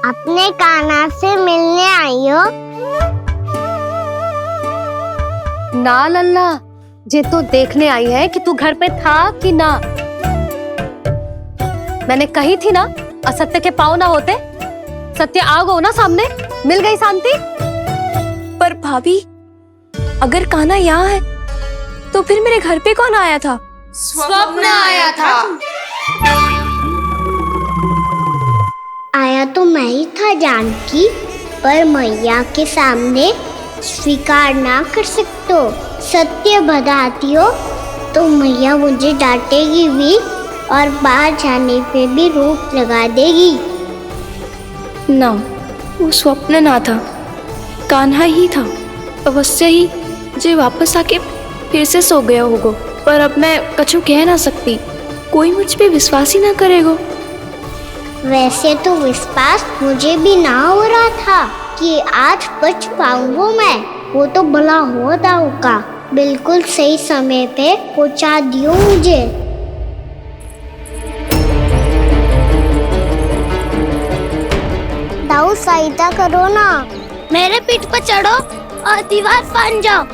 अपने कान्हा से मिलने आई हो? ना लल्ला, जे तो देखने आई है कि तू घर पे था कि ना। मैंने कही थी ना, असत्य के पांव ना होते। सत्य आ गो ना सामने, मिल गई शांति। पर भाभी, अगर कान्हा यहाँ है तो फिर मेरे घर पे कौन आया था? स्वप्न आया था। आया तो मैं ही था जानकी, पर मैया के सामने स्वीकार ना कर सकते हो। सत्य बताती हो तो मैया मुझे डांटेगी भी और बाहर जाने पे भी रोक लगा देगी। ना, वो स्वप्न ना था, कान्हा ही था। अवश्य ही जे वापस आके फिर से सो गया होगा। पर अब मैं कछु कह ना सकती, कोई मुझ पे विश्वास ही ना करेगा। वैसे तो विश्वास मुझे भी ना हो रहा था कि आज बच पाऊंगा मैं। वो तो भला हो दाऊ का बिल्कुल सही समय पे पहुंचा दियो मुझे। दाऊ सहायता करो ना, मेरे पीठ पर चढ़ो और दीवार फाड़ जाओ।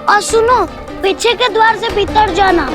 और सुनो, पीछे के द्वार से भीतर जाना।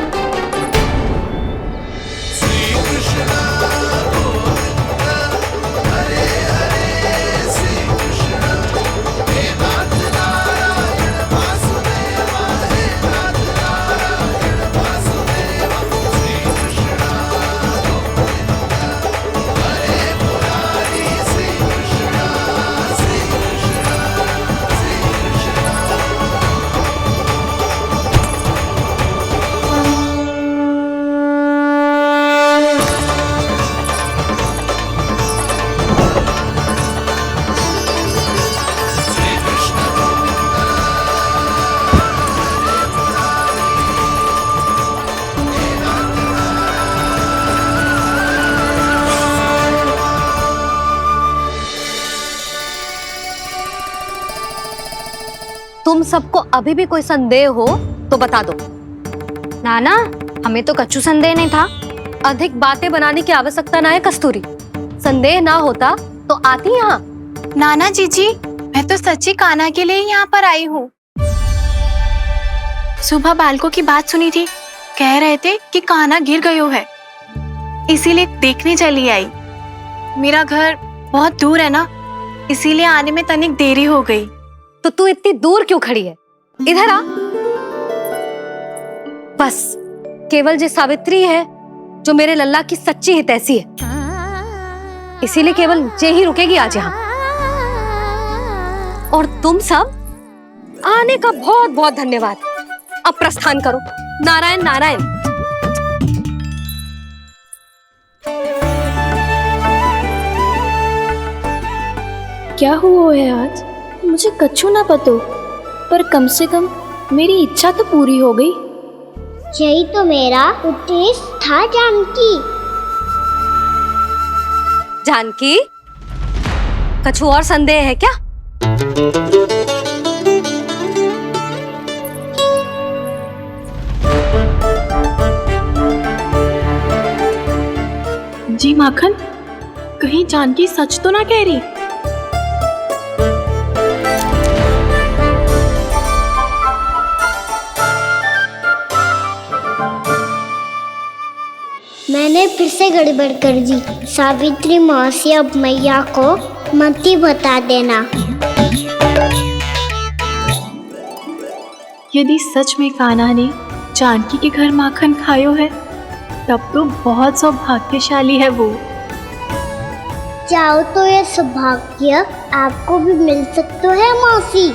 तुम सबको अभी भी कोई संदेह हो तो बता दो। नाना, हमें तो कच्चू संदेह नहीं था। अधिक बातें बनाने की आवश्यकता ना है कस्तूरी। संदेह ना होता तो आती यहाँ। नाना जीजी, मैं तो सच्ची कान्हा के लिए यहाँ पर आई हूँ। सुबह बालकों की बात सुनी थी, कह रहे थे कि कान्हा गिर गयो है, इसीलिए देखने चली आई। मेरा घर बहुत दूर है ना, इसीलिए आने में तनिक देरी हो गई। तो तू इतनी दूर क्यों खड़ी है? इधर आ। बस केवल जो सावित्री है, जो मेरे लल्ला की सच्ची हितैषी है, इसीलिए केवल जे ही रुकेगी आज यहाँ। और तुम सब आने का बहुत बहुत धन्यवाद। अब प्रस्थान करो। नारायण नारायण। क्या हुआ है आज? मुझे कछु ना पतो, पर कम से कम मेरी इच्छा तो पूरी हो गई। यही तो मेरा उद्देश्य था जानकी। जानकी, कछु और संदेह है क्या? जी माखन, कहीं जानकी सच तो ना कह रही? मैंने फिर से गड़बड़ कर दी। सावित्री मौसी अब मैया को मत ही बता देना। यदि सच में कान्हा ने जानकी के घर माखन खायो है, तब तो बहुत सौभाग्यशाली है वो। चाहो तो ये सौभाग्य आपको भी मिल सकता है मौसी।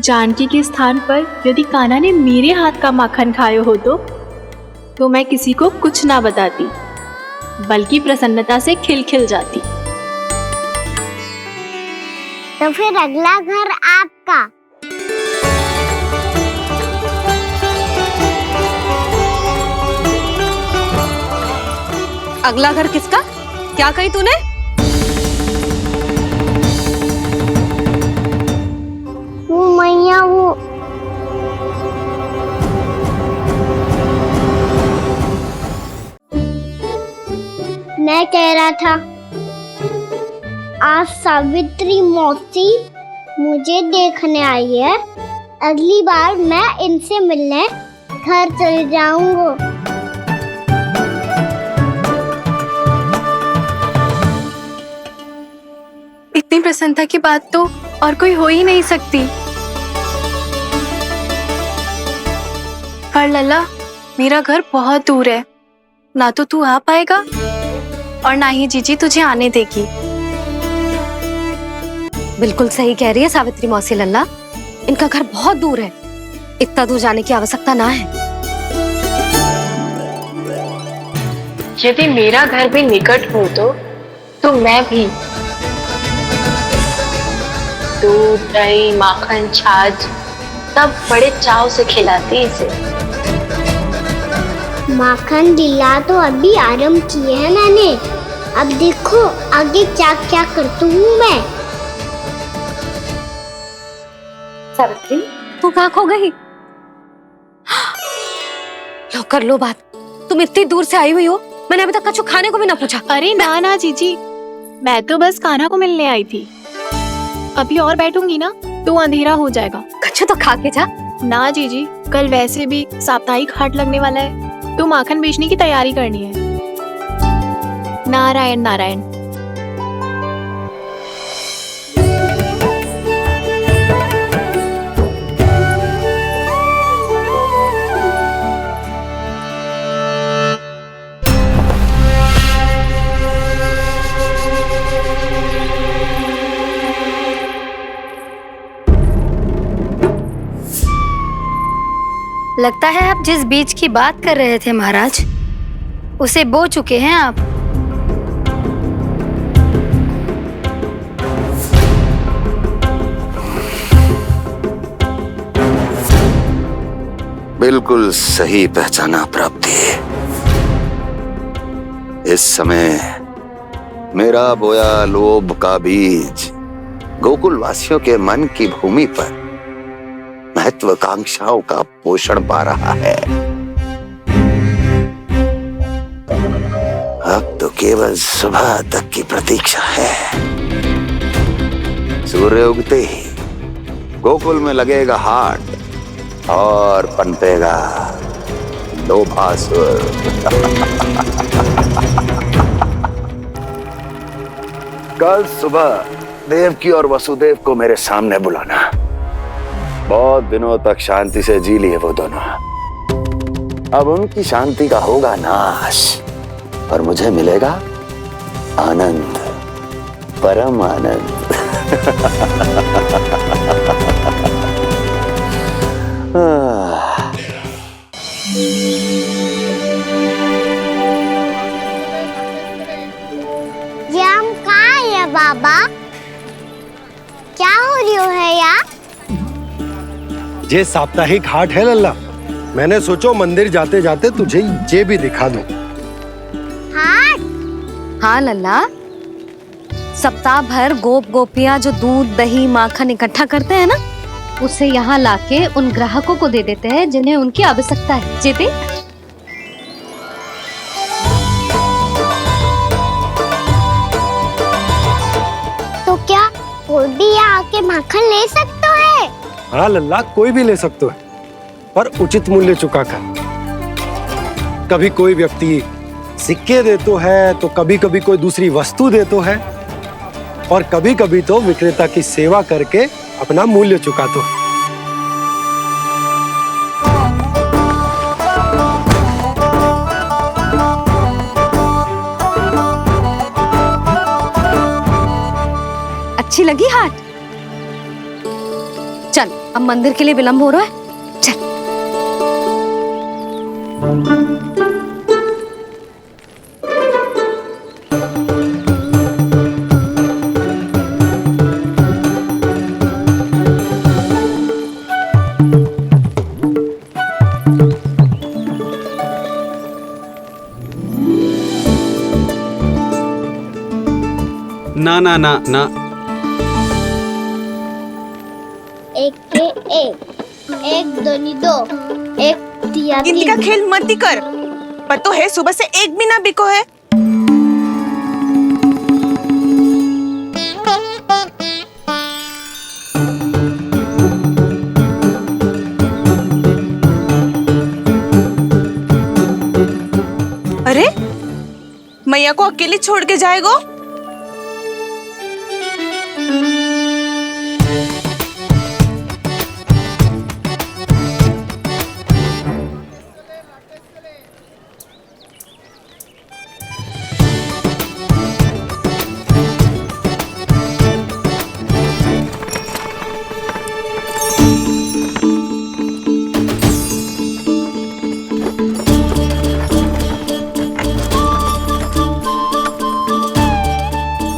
जानकी के स्थान पर यदि कान्हा ने मेरे हाथ का माखन खायो हो तो मैं किसी को कुछ ना बताती, बल्कि प्रसन्नता से खिलखिल जाती। तो फिर अगला घर आपका। अगला घर किसका? क्या कही तूने? वो मैया, वो मैं कह रहा था, आज सावित्री मौसी मुझे देखने आई है। अगली बार मैं इनसे मिलने घर चले जाऊंगा। इतनी प्रसन्नता की बात तो और कोई हो ही नहीं सकती। पर लल्ला, मेरा घर बहुत दूर है, ना तो तू आ पाएगा और ना ही जीजी तुझे आने देगी। बिल्कुल सही कह रही है सावित्री मौसी लल्ला, इनका घर बहुत दूर है, इतना दूर जाने की आवश्यकता ना है। यदि मेरा घर भी निकट हो तो मैं भी दूध, दही, माखन, छाछ सब बड़े चाव से खिलाती इसे। माखन लीला तो अभी आरंभ किए हैं मैंने। अब देखो आगे क्या क्या करती हूँ मैं। सावित्री, तू कहाँ खो गई? लो कर लो बात। तुम इतनी दूर से आई हुई हो, मैंने अभी तक कुछ खाने को भी ना पूछा। अरे ना ना जीजी, मैं तो बस कान्हा को मिलने आई थी। अभी और बैठूंगी ना तो अंधेरा हो जाएगा। कछु तो खा के जा। ना जीजी, कल वैसे भी साप्ताहिक हाट लगने वाला है, तो माखन बेचने की तैयारी करनी है। नारायण नारायण। लगता है आप जिस बीज की बात कर रहे थे महाराज, उसे बो चुके हैं आप। बिल्कुल सही पहचाना प्राप्ति। इस समय मेरा बोया लोभ का बीज गोकुल वासियों के मन की भूमि पर महत्वाकांक्षाओं का पोषण पा रहा है। अब तो केवल सुबह तक की प्रतीक्षा है। सूर्य उगते ही गोकुल में लगेगा हाट और पनपेगा लोभासुर। कल सुबह देवकी और वसुदेव को मेरे सामने बुलाना। बहुत दिनों तक शांति से जी लिए वो दोनों, अब उनकी शांति का होगा नाश। और मुझे मिलेगा आनंद, परम आनंद। ये हम कहाँ है बाबा? क्या हो रही है यार? ये साप्ताहिक हाट है लल्ला। मैंने सोचो मंदिर जाते जाते तुझे ये भी दिखा दूं। हाँ लल्ला, सप्ताह भर गोप गोपियां जो दूध दही माखन इकट्ठा करते हैं ना, उसे यहाँ लाके उन ग्राहकों को दे देते हैं जिन्हें उनकी आवश्यकता है। जेते तो क्या कोई भी यहाँ आके माखन ले सकता है? हाँ लल्ला, कोई भी ले सकते है, पर उचित मूल्य चुकाकर। कभी कोई व्यक्ति सिक्के दे तो है, तो कभी कभी कोई दूसरी वस्तु दे तो है, और कभी कभी तो विक्रेता की सेवा करके अपना मूल्य चुका तो है। अच्छी लगी हाट? चल, अब मंदिर के लिए विलंब हो रहा है, चल। ना ना ना ना, एक के एक दोनी दो, एक तिया तीन। इनका खेल मत ही कर। पतो है सुबह से एक भी ना बिको है। अरे मैया को अकेले छोड़ के जाएगो?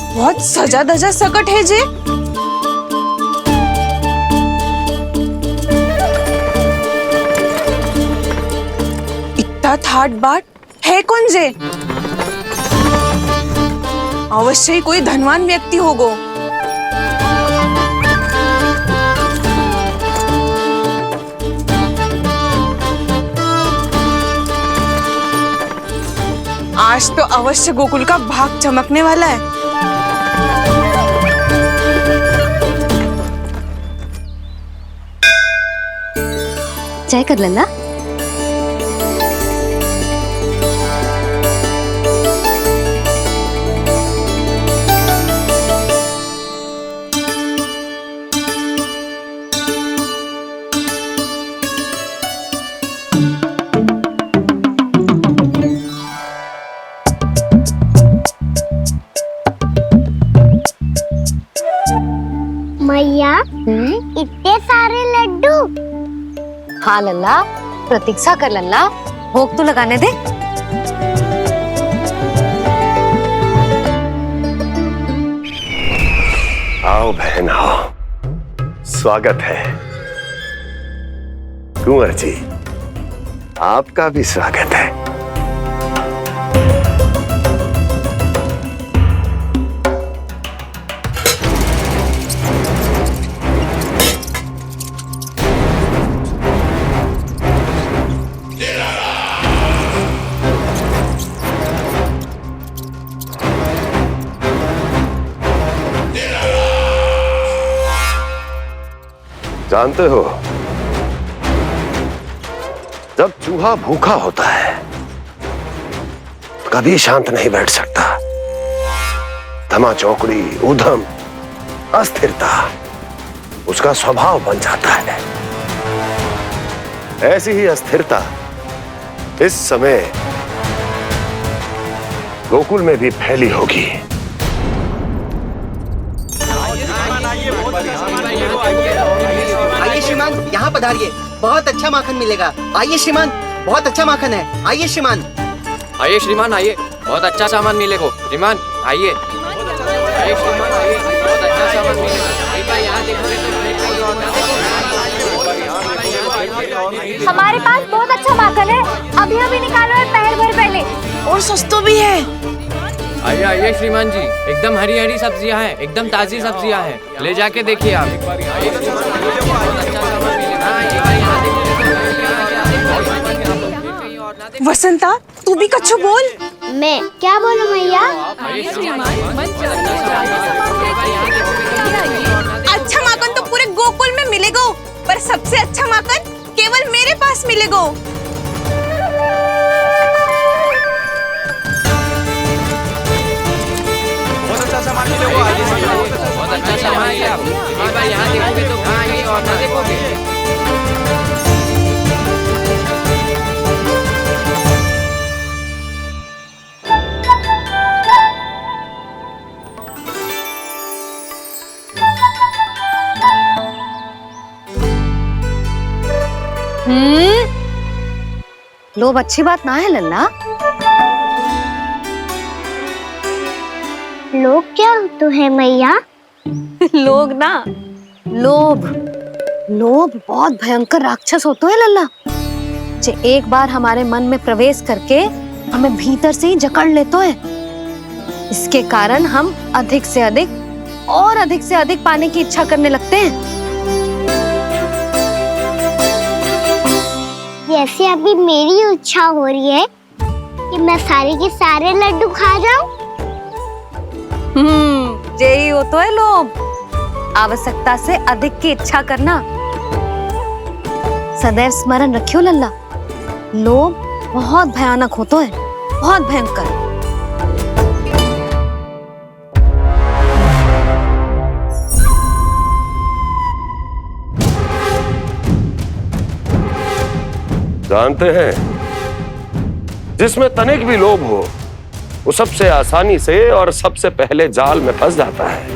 बहुत सजा धजा सकट है जे। इतना थाट बाट है कौन जे? अवश्य ही कोई धनवान व्यक्ति होगो। आज तो अवश्य गोकुल का भाग चमकने वाला है। चाय कर लल्ला। मैया, इतने सारे लड्डू। हाँ लल्ला, प्रतीक्षा कर लल्ला, भोग तो लगाने दे। आओ बहन आओ, स्वागत है। कुंवर जी, आपका भी स्वागत है। जानते हो, जब चूहा भूखा होता है कभी शांत नहीं बैठ सकता। धमा चौकड़ी, उधम, अस्थिरता उसका स्वभाव बन जाता है। ऐसी ही अस्थिरता इस समय गोकुल में भी फैली होगी। आइए श्रीमान, यहाँ पधारिए, बहुत अच्छा माखन मिलेगा। आइए श्रीमान, बहुत अच्छा माखन है। आइए श्रीमान। आइए श्रीमान, आइए, बहुत अच्छा सामान मिलेगा। श्रीमान आइए, आइए श्रीमान, आइए, बहुत अच्छा सामान मिलेगा। हमारे पास बहुत अच्छा माखन है, अभी अभी निकालो है, पहर भर पहले, और सस्ता भी है। आइए आइए श्रीमान जी, एकदम हरी हरी सब्जियां हैं, एकदम ताजी सब्जियां हैं, ले जाके देखिए आप। वसंता, तू भी कच्छु बोल। मैं क्या बोलूं मैया? अच्छा माखन तो पूरे गोकुल में मिलेगा, पर सबसे अच्छा माखन केवल मेरे पास मिलेगा। बहुत अच्छा सामान मिलेगा, बहुत अच्छा सामान मिलेगा। एक बार यहाँ देखोगे तो कहाँ आइए और ना देखोगे। लोभ अच्छी बात ना है लल्ला। लोग क्या तो है मैया? लोग ना, लोभ। लोभ बहुत भयंकर राक्षस होता है लल्ला, जो एक बार हमारे मन में प्रवेश करके हमें भीतर से ही जकड़ लेता है। इसके कारण हम अधिक से अधिक और अधिक से अधिक पाने की इच्छा करने लगते हैं। जैसे अभी मेरी इच्छा हो रही है कि मैं सारे के सारे लड्डू खा जाऊं। यही हो तो है लोभ, आवश्यकता से अधिक की इच्छा करना। सदैव स्मरण रखियो लल्ला, लोभ बहुत भयानक होता है, बहुत भयंकर। जानते हैं, जिसमें तनिक भी लोभ हो वो सबसे आसानी से और सबसे पहले जाल में फंस जाता है।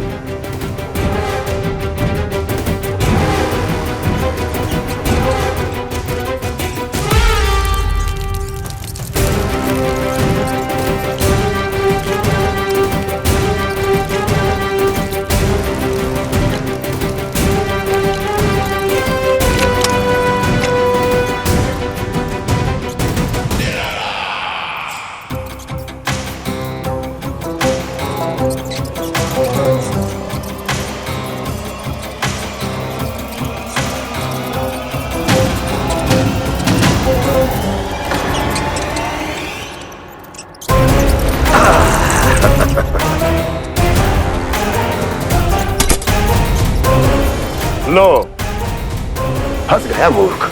लो, फंस गया मूर्ख।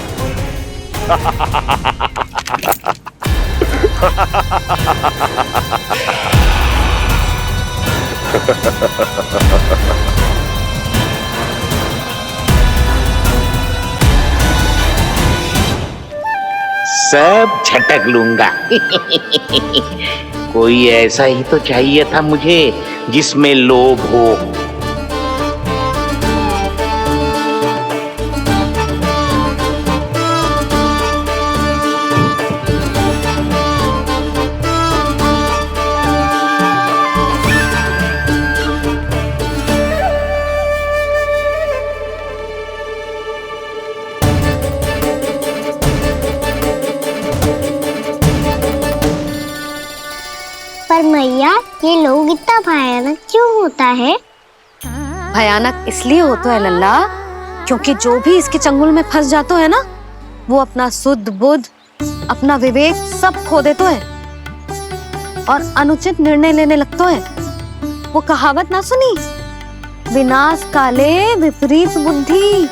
सब झटक लूंगा। कोई ऐसा ही तो चाहिए था मुझे जिसमें लोभ हो। पर मैया, ये लोग इतना भयानक क्यों होता है? भयानक इसलिए होता है लल्ला, क्योंकि जो भी इसके चंगुल में फंस जाता है ना, वो अपना शुद्ध बुद्ध, अपना विवेक सब खो देता है और अनुचित निर्णय लेने लगता है। वो कहावत ना सुनी, विनाश काले विपरीत बुद्धि।